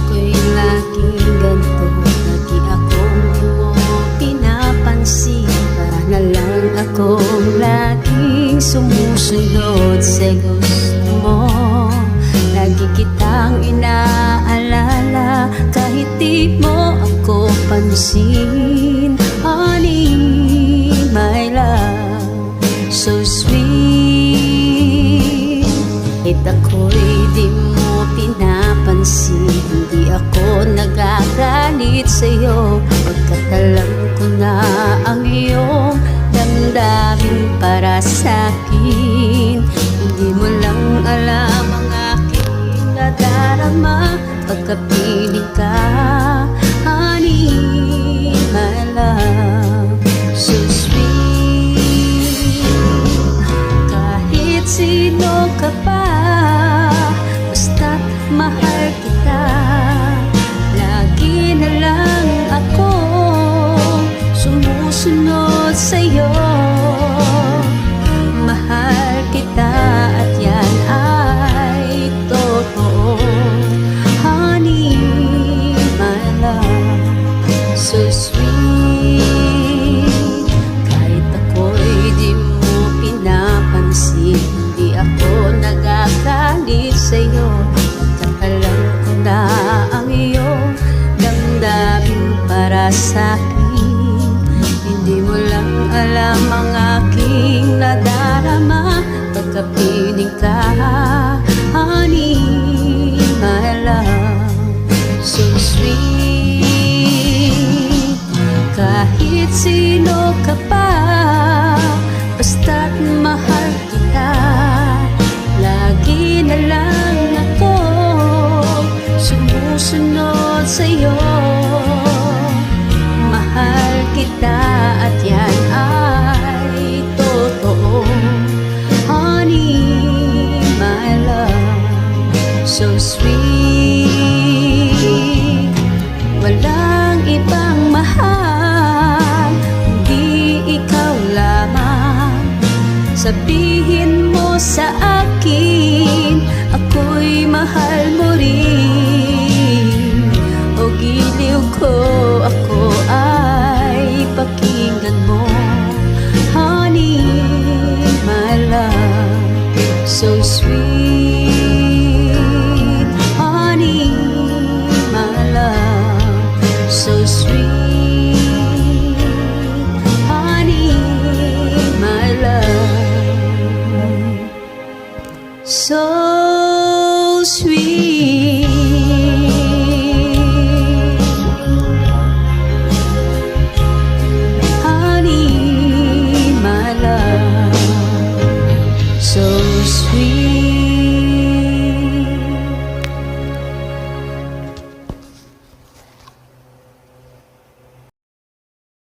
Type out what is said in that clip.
ako'y laging ganito, lagi akong di mo pinapansin. Para na lang akong laging sumusunod sa gusto mo. Lagi kitang inaalala kahit di mo ako pansin. Honey, my love, so sweet. Kahit ako'y di mo pinapansin, hindi ako nagagalit sa'yo, pagkat alam ko na ang iyong damdamin para sa'kin. Hindi mo lang alam ang aking nadarama pagkapiling ka. Honey, my love, so sweet. Kahit sino ka pa, basta't mahal kita, lagi na lang ako sumusunod sa'yo. Mahal kita at yan ay totoo. Honey, my love, so sweet. Kahit ako'y di mo pinapansin, hindi ako nagagalit sa'yo, pagkat alam ko na ang iyong damdamin para sa'kin. Hindi mo lang alam ang aking nadarama pagkapiling ka. Honey, my love, so sweet. Kahit sino ka pa, basta't mahal kita, lagi na lang ako sumusunod sa'yo. Mahal kita at yan ay totoo. Honey, my love, so sweet. Walang ibang mahal, hindi ikaw lamang. Sabihin mo sa akin, ako'y mahal mo rin. O giliw ko, ako ay pakinggan mo. Honey, my love, so sweet. Honey, my love, so sweet. Honey, my love, so sweet. Honey, my love, so sweet.